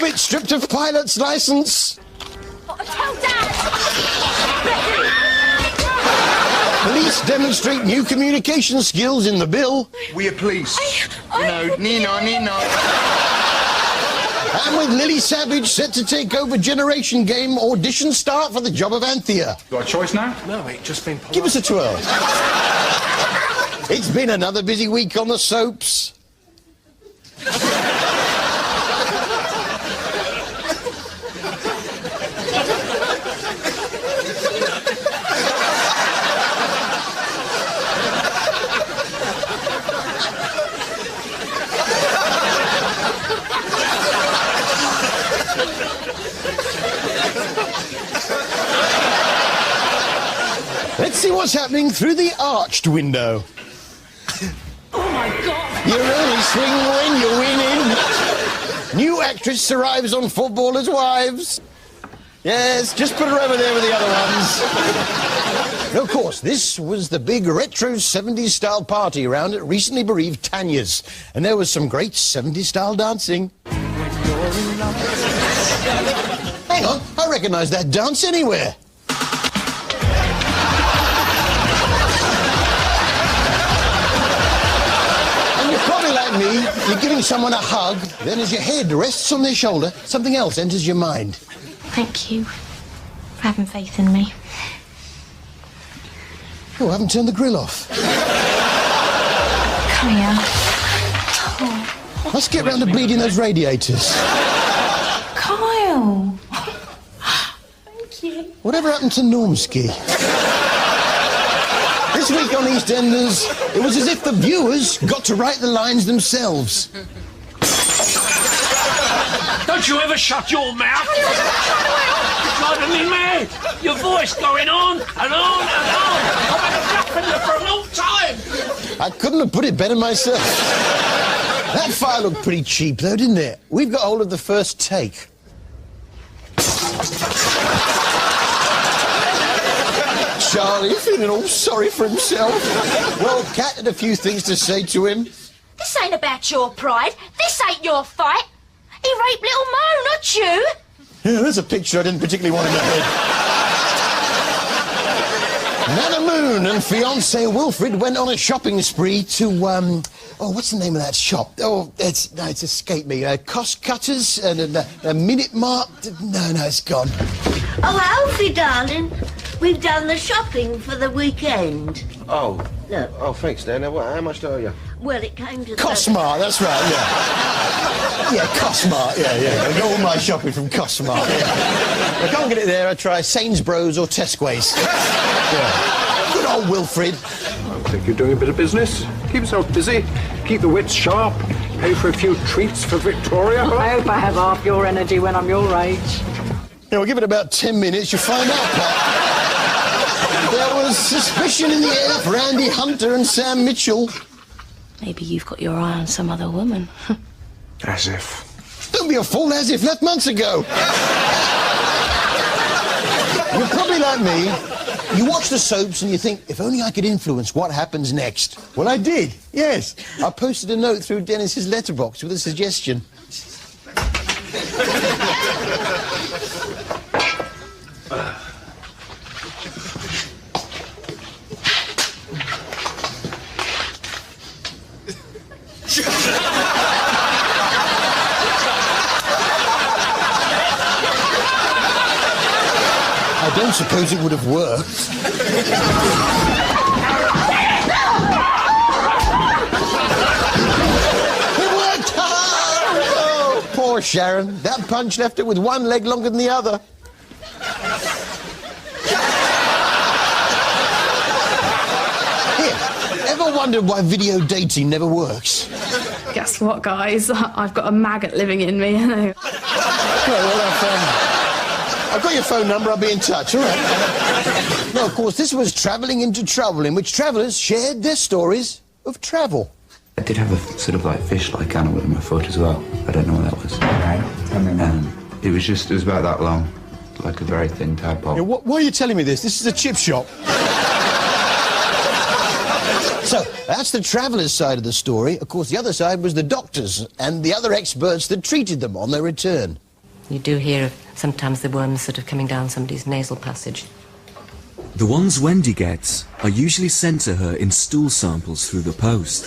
Orbit stripped of pilot's license. Tell Dad! Police demonstrate new communication skills in the bill. We are police. Nino. And with Lily Savage set to take over Generation Game, auditions start for the job of Anthea. Got a choice now? No, mate, just been polite. Give us a twirl. It's been another busy week on the soaps. Let's see what's happening through the arched window. Oh, my God! You only swing when you're winning. New actress arrives on Footballers' Wives. Yes, just put her over there with the other ones. Of course, this was the big retro 70s-style party around at recently bereaved Tanya's. And there was some great 70s-style dancing. Hang on, I recognise that dance anywhere. Me, you're giving someone a hug, then as your head rests on their shoulder, something else enters your mind. Thank you for having faith in me. Oh, I haven't turned the grill off. Come here. Let's get round to bleeding those radiators. Kyle! Thank you. Whatever happened to Normski? This week on EastEnders, it was as if the viewers got to write the lines themselves. Don't you ever shut your mouth! You're driving me mad! Your voice going on and on and on! I've been flapping you for a long time! I couldn't have put it better myself. That fire looked pretty cheap, though, didn't it? We've got hold of the first take. Charlie feeling all sorry for himself. Well, Kat had a few things to say to him. This ain't about your pride. This ain't your fight. He raped little Mo, not you. Yeah, there's a picture I didn't particularly want in my head. Nana Moon and fiancé Wilfred went on a shopping spree to, oh, what's the name of that shop? Oh, it's escaped me. Cost Cutters and a Minute Mart. No, it's gone. Oh, Alfie, darling, we've done the shopping for the weekend. Oh. Look. Oh, thanks, Nana. How much do you? Well, it came to Costmart, that's right, yeah. Yeah, Costmart, yeah. I got all my shopping from Costmart, yeah. I can't get it there, I try Sainsbury's or Tesco's. Yeah. Good old Wilfred. I think you're doing a bit of business. Keep yourself busy, keep the wits sharp, pay for a few treats for Victoria. I hope I have half your energy when I'm your age. Yeah, we'll give it about 10 minutes, you'll find out, Pat. There was suspicion in the air for Andy Hunter and Sam Mitchell. Maybe you've got your eye on some other woman. As if. Don't be a fool, as if left months ago. You're probably like me. You watch the soaps and you think, if only I could influence what happens next. Well, I did, yes. I posted a note through Dennis's letterbox with a suggestion. I don't suppose it would have worked. It worked! Oh, poor Sharon. That punch left her with one leg longer than the other. Here, ever wondered why video dating never works? Guess what, guys? I've got a maggot living in me, you know. I've got your phone number, I'll be in touch, all right? No, of course, this was Travelling into Trouble, in which travellers shared their stories of travel. I did have a sort of like fish-like animal in my foot as well. I don't know what that was. Okay. It was about that long, like a very thin tadpole. Yeah, why are you telling me this? This is a chip shop. So, that's the travellers' side of the story. Of course, the other side was the doctors and the other experts that treated them on their return. You do hear of sometimes the worms sort of coming down somebody's nasal passage. The ones Wendy gets are usually sent to her in stool samples through the post.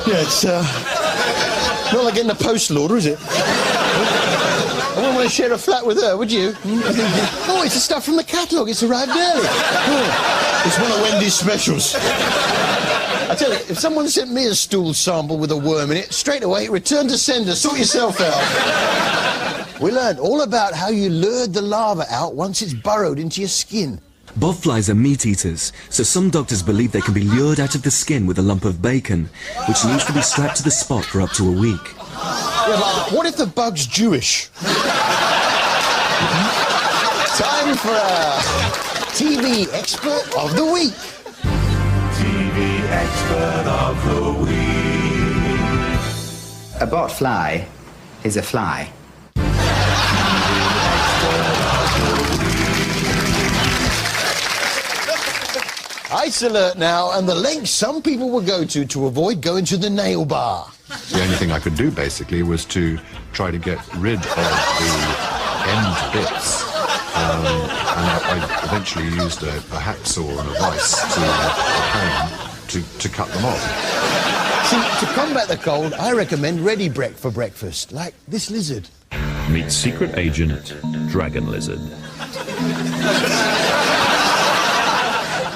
Yeah, it's not like getting a postal order, is it? I wouldn't want to share a flat with her, would you? Oh, it's the stuff from the catalogue. It's arrived early. Oh, it's one of Wendy's specials. I tell you, if someone sent me a stool sample with a worm in it, straight away, return to sender, sort yourself out. We learned all about how you lured the larva out once it's burrowed into your skin. Bobflies are meat eaters, so some doctors believe they can be lured out of the skin with a lump of bacon, which needs to be strapped to the spot for up to a week. Yeah, but what if the bug's Jewish? Time for a TV expert of the week. TV expert of the week. A bot fly is a fly. Ice alert now, and the lengths some people will go to avoid going to the nail bar. The only thing I could do, basically, was to try to get rid of the end bits. And I eventually used a hacksaw and a vice to cut them off. See, to combat the cold, I recommend Ready Brek for breakfast, like this lizard. Meet secret agent Dragon Lizard.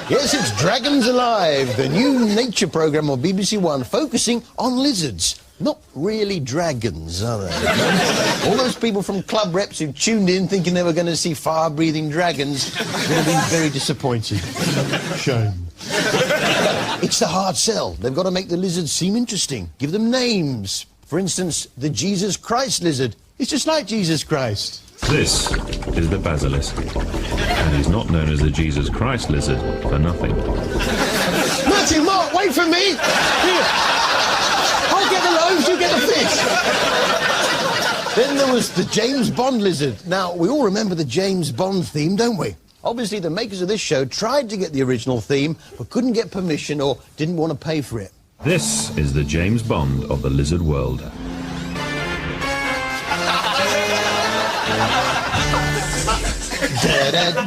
Yes, it's Dragons Alive, the new nature programme on BBC One focusing on lizards. Not really dragons, are they? All those people from club reps who tuned in thinking they were going to see fire-breathing dragons are going to be very disappointed. Shame. It's the hard sell. They've got to make the lizards seem interesting. Give them names. For instance, the Jesus Christ lizard. It's just like Jesus Christ. This is the basilisk, and he's not known as the Jesus Christ lizard for nothing. Matthew, Mark, wait for me! Here. I'll get the loaves, you get the fish. Then there was the James Bond lizard. Now, we all remember the James Bond theme, don't we? Obviously, the makers of this show tried to get the original theme, but couldn't get permission or didn't want to pay for it. This is the James Bond of the lizard world. I've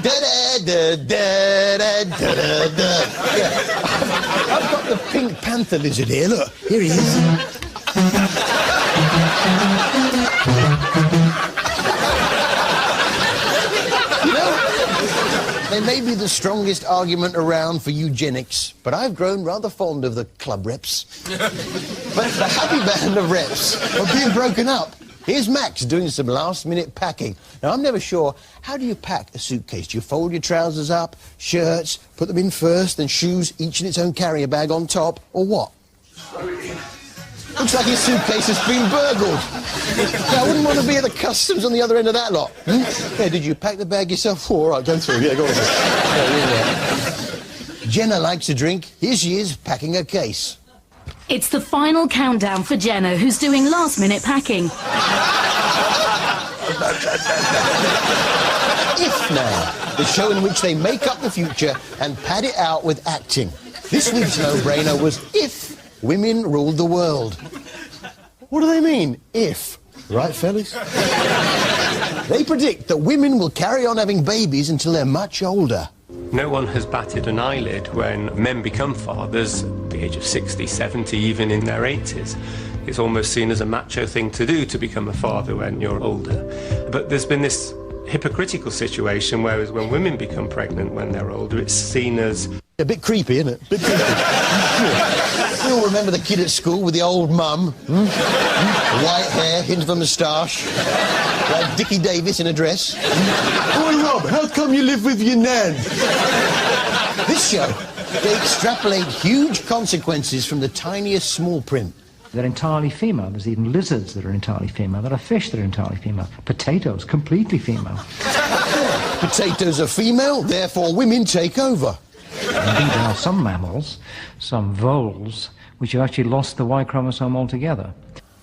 got the Pink Panther lizard here, look. Here he is. You know, they may be the strongest argument around for eugenics, but I've grown rather fond of the club reps. But the happy band of reps are being broken up. Here's Max doing some last-minute packing. Now, I'm never sure, how do you pack a suitcase? Do you fold your trousers up, shirts, put them in first, then shoes, each in its own carrier bag on top, or what? Looks like his suitcase has been burgled. Now, I wouldn't want to be at the customs on the other end of that lot. Yeah, did you pack the bag yourself? Oh, all right, go through. Yeah, go on. Jenna likes a drink. Here she is, packing her case. It's the final countdown for Jenna, who's doing last-minute packing. If Now, the show in which they make up the future and pad it out with acting. This week's no-brainer was If Women Ruled the World. What do they mean, if? Right, fellas? They predict that women will carry on having babies until they're much older. No one has batted an eyelid when men become fathers at the age of 60, 70, even in their 80s. It's almost seen as a macho thing to do to become a father when you're older. But there's been this hypocritical situation, whereas when women become pregnant when they're older, it's seen as... A bit creepy, isn't it? A bit creepy. We all remember the kid at school with the old mum. White hair, hint of a moustache. Like Dickie Davis in a dress. Oh, Rob, how come you live with your nan? This show, they extrapolate huge consequences from the tiniest small print. They're entirely female. There's even lizards that are entirely female. There are fish that are entirely female. Potatoes, completely female. Potatoes are female, therefore women take over. Indeed, there are some mammals, some voles, which have actually lost the Y chromosome altogether.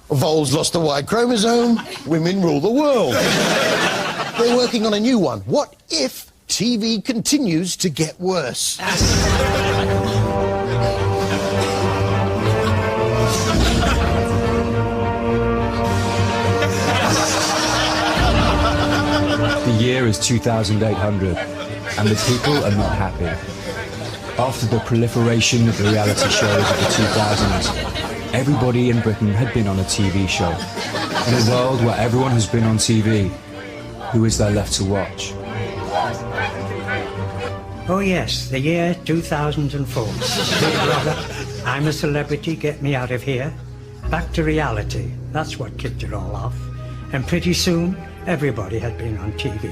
Voles lost the Y chromosome, women rule the world. They're working on a new one. What if TV continues to get worse? year is 2800, and the people are not happy. After the proliferation of the reality shows of the 2000s, everybody in Britain had been on a TV show. In a world where everyone has been on TV, who is there left to watch? Oh yes, the year 2004. Big Brother, I'm a celebrity, get me out of here. Back to reality, that's what kicked it all off. And pretty soon, everybody had been on TV.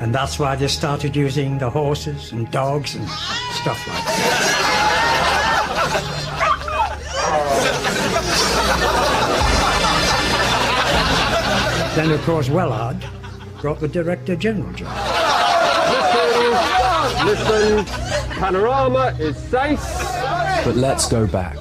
And that's why they started using the horses and dogs and stuff like that. Then, of course, Wellard got the Director General job. Listen, Panorama is safe. But let's go back.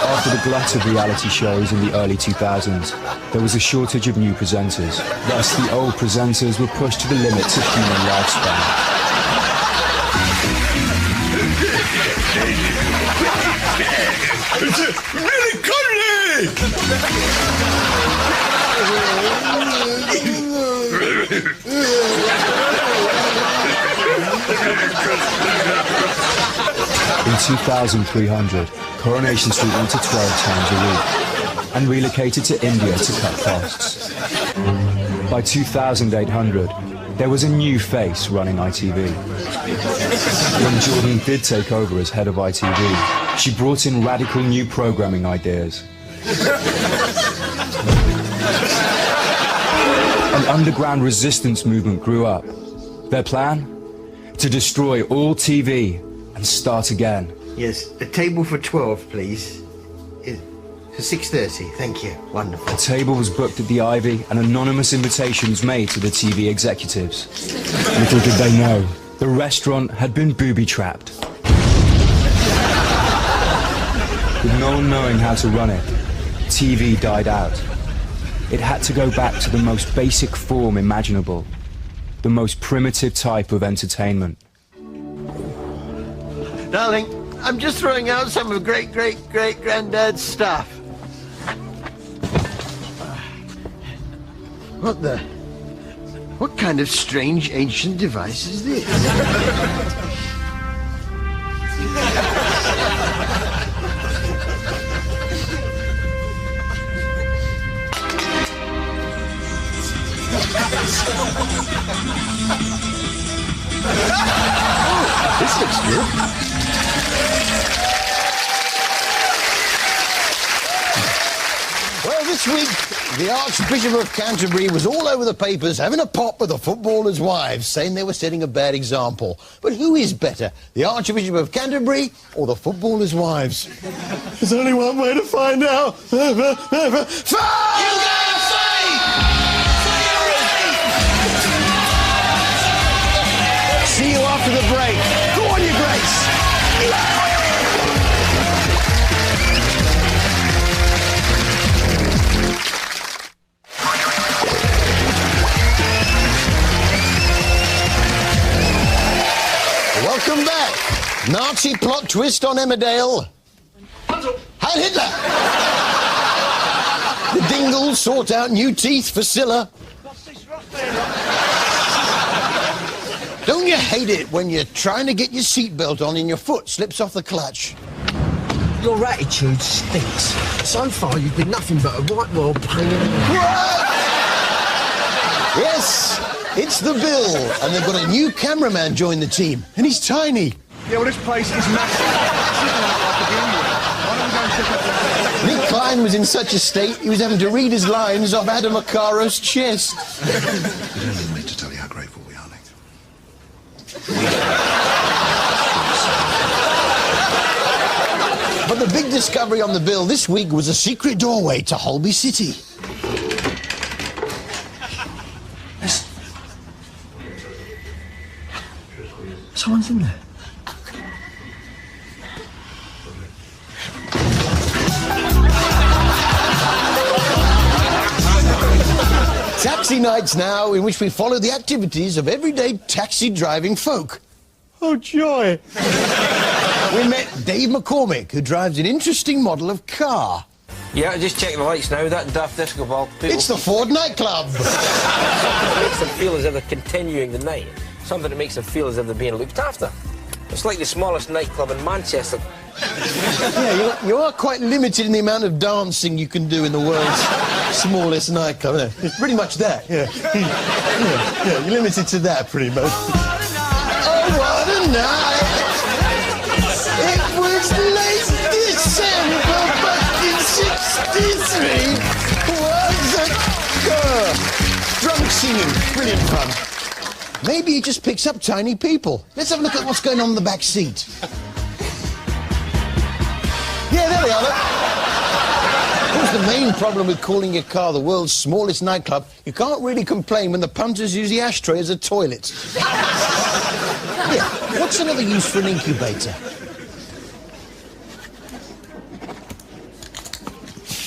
After the glut of reality shows in the early 2000s, there was a shortage of new presenters. Thus, the old presenters were pushed to the limits of human lifespan. It's really In 2300, Coronation Street went to 12 times a week and relocated to India to cut costs. By 2800, there was a new face running ITV. When Jordan did take over as head of ITV, she brought in radical new programming ideas. An underground resistance movement grew up. Their plan? To destroy all TV and start again. Yes, a table for 12, please. For 6:30, thank you. Wonderful. A table was booked at the Ivy and anonymous invitations made to the TV executives. Little did they know, the restaurant had been booby-trapped. With no one knowing how to run it, TV died out. It had to go back to the most basic form imaginable, the most primitive type of entertainment. Darling, I'm just throwing out some of great-great-great-granddad's stuff. What kind of strange ancient device is this? This looks good. Well, this week, the Archbishop of Canterbury was all over the papers having a pop with the footballers' wives, saying they were setting a bad example. But who is better, the Archbishop of Canterbury or the footballers' wives? There's only one way to find out. See you after the break. Go on, your Grace. Welcome back. Nazi plot twist on Emmerdale. Heil Hitler. The Dingles sort out new teeth for Scylla. Don't you hate it when you're trying to get your seatbelt on and your foot slips off the clutch? Your attitude stinks. So far, you've been nothing but a right well pain. Yes, it's the Bill, and they've got a new cameraman join the team, and he's tiny. Yeah, well, this place is massive. Nick Klein was in such a state, he was having to read his lines off Adam Acaro's chest. You don't need me to tell you how grateful we are, Nick. But the big discovery on the Bill this week was a secret doorway to Holby City. Someone's in there. Taxi nights now, in which we follow the activities of everyday taxi-driving folk. Oh, joy. We met Dave McCormick, who drives an interesting model of car. Yeah, just check the lights now. That daft disco ball. People... It's the Ford nightclub. It makes them feel as if they're continuing the night. Something that makes them feel as if they're being looked after. It's like the smallest nightclub in Manchester. Yeah, you are quite limited in the amount of dancing you can do in the world's smallest nightclub. Yeah, it's pretty much that, yeah. Yeah, you're limited to that, pretty much. Oh, what a night! It was late December back in '63. Was a drunk singing, brilliant fun. Maybe he just picks up tiny people. Let's have a look at what's going on in the back seat. Yeah, there they are, look. Of course, the main problem with calling your car the world's smallest nightclub, you can't really complain when the punters use the ashtray as a toilet. Yeah, what's another use for an incubator?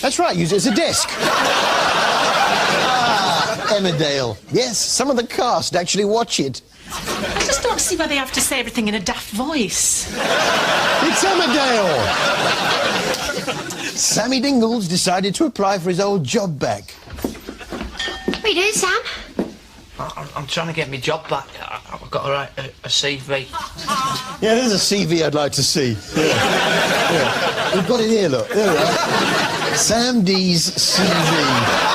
That's right, use it as a desk. Emmerdale. Yes, some of the cast actually watch it. I just don't see why they have to say everything in a daft voice. It's Emmerdale! Sammy Dingles decided to apply for his old job back. What are you doing, Sam? I'm trying to get my job back. I've got to write a CV. Yeah, there's a CV I'd like to see. Yeah. We've got it here, look. There we are. Sam D's CV.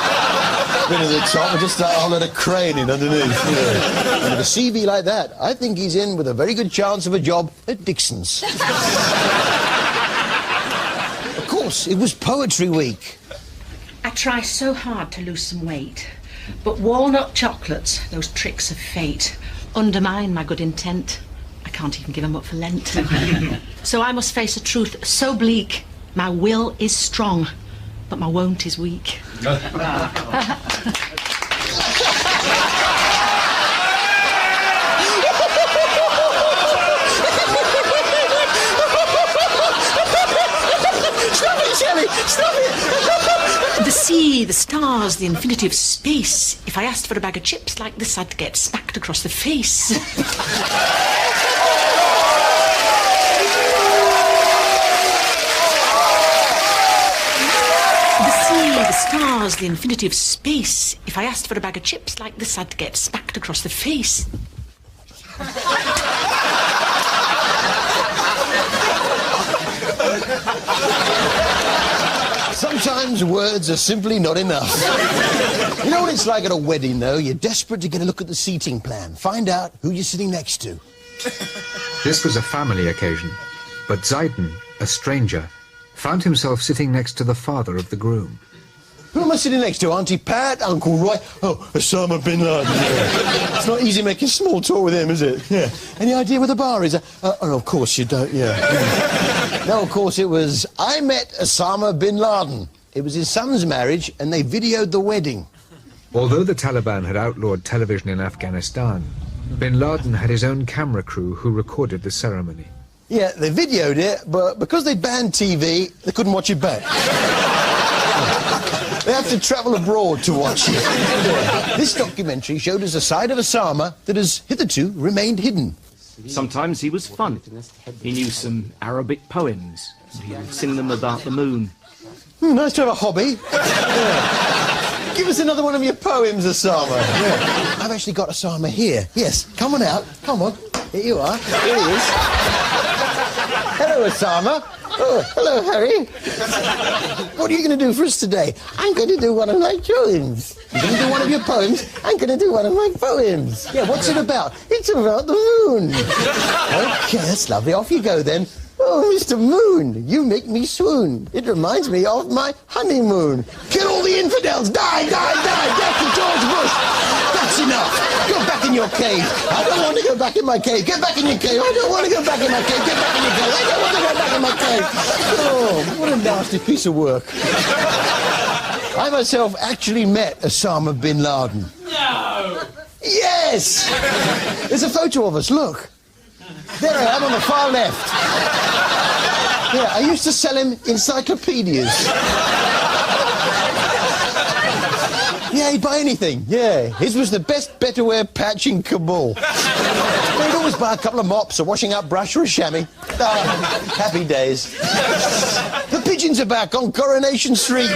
Bit at the top, and just a whole lot of craning underneath. Yeah. And with a CV like that, I think he's in with a very good chance of a job at Dixon's. Of course, it was Poetry Week. I try so hard to lose some weight, but walnut chocolates, those tricks of fate, undermine my good intent. I can't even give them up for Lent. So I must face a truth so bleak. My will is strong, but my won't is weak. Stop it, Shelley! Stop it! The sea, the stars, the infinity of space. If I asked for a bag of chips like this, I'd get smacked across the face. The stars, the infinity of space. If I asked for a bag of chips like this, I'd get smacked across the face. Sometimes words are simply not enough. You know what it's like at a wedding, though? You're desperate to get a look at the seating plan. Find out who you're sitting next to. This was a family occasion, but Zaiden, a stranger, found himself sitting next to the father of the groom. Who am I sitting next to? Auntie Pat? Uncle Roy? Oh, Osama bin Laden. Yeah. It's not easy making small talk with him, is it? Yeah. Any idea where the bar is? Oh, of course you don't, yeah. No, of course it was, I met Osama bin Laden. It was his son's marriage, and they videoed the wedding. Although the Taliban had outlawed television in Afghanistan, bin Laden had his own camera crew who recorded the ceremony. Yeah, they videoed it, but because they banned TV, they couldn't watch it back. They have to travel abroad to watch it. This documentary showed us a side of Osama that has hitherto remained hidden. Sometimes he was fun. He knew some Arabic poems. He would sing them about the moon. Nice to have a hobby. Yeah. Give us another one of your poems, Osama. Yeah. I've actually got Osama here. Yes, come on out. Come on. Here you are. Here he is. Hello, Osama. Oh, hello, Harry. What are you going to do for us today? I'm going to do one of my poems. You're going to do one of your poems? I'm going to do one of my poems. Yeah, what's it about? It's about the moon. Okay, that's lovely. Off you go, then. Oh, Mr. Moon, you make me swoon. It reminds me of my honeymoon. Kill all the infidels. Die, die, die. Death to George Bush. That's enough. Go back in your cave. I don't want to go back in my cave. Get back in your cave. I don't want to go back in my cave. Get back in your cave. I don't want to go back in my cave. Oh, what a nasty piece of work. I myself actually met Osama bin Laden. No! Yes! There's a photo of us, look. There I am on the far left. Yeah, I used to sell him encyclopedias. Yeah, he'd buy anything, yeah. His was the best better-wear patch in Kabul. He'd always buy a couple of mops, a washing up brush or a chamois. Ah, happy days. The pigeons are back on Coronation Street.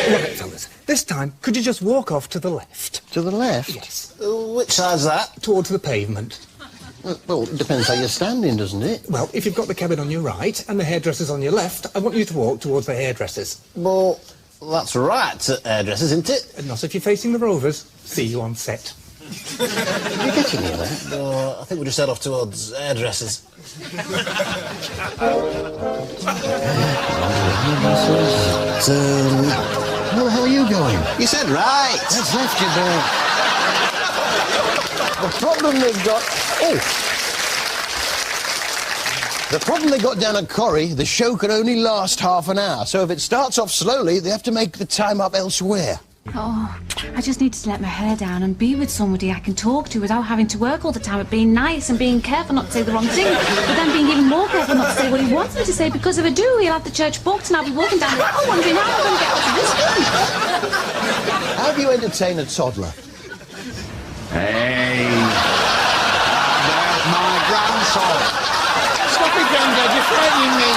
Right, fellas. This time, could you just walk off to the left? To the left? Yes. Which side's that? Towards the pavement. Well, it depends how you're standing, doesn't it? Well, if you've got the cabin on your right and the hairdressers on your left, I want you to walk towards the hairdressers. Well, that's right, hairdressers, isn't it? And not if you're facing the Rovers. See you on set. You're getting near there. I think we'll just head off towards hairdressers. Where the hell are you going? You said right. That's left, you boy. The problem they've got... Oh! The problem they got down at Corrie, the show could only last half an hour, so if it starts off slowly, they have to make the time up elsewhere. Oh, I just need to let my hair down and be with somebody I can talk to without having to work all the time at being nice and being careful not to say the wrong thing, but then being even more careful not to say what he wants me to say, because if I do, he'll have the church booked and I'll be walking down the aisle wondering how I'm going to get out of this room. How do you entertain a toddler? Hey, there's my grandson. Stop it, Grandad, you're frightening me.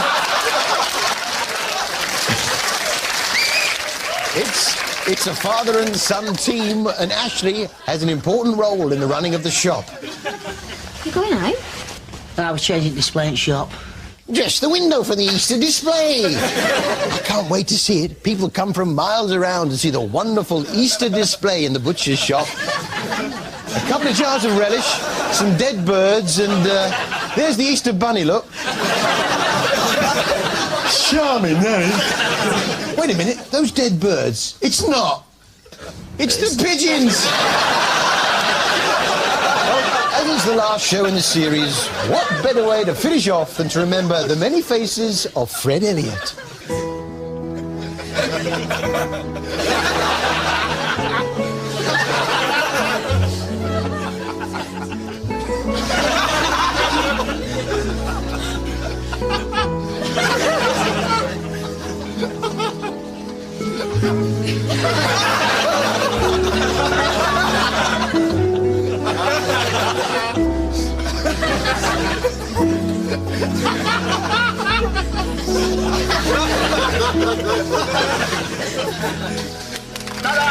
It's a father and son team, and Ashley has an important role in the running of the shop. You going out? I was changing display in shop. Just the window for the Easter display. I can't wait to see it. People come from miles around to see the wonderful Easter display in the butcher's shop. A couple of jars of relish, some dead birds, and there's the Easter bunny, look. Charming, eh? Wait a minute, those dead birds. It's not. It's the pigeons. Well, as is the last show in the series, what better way to finish off than to remember the many faces of Fred Elliott? Ta-da,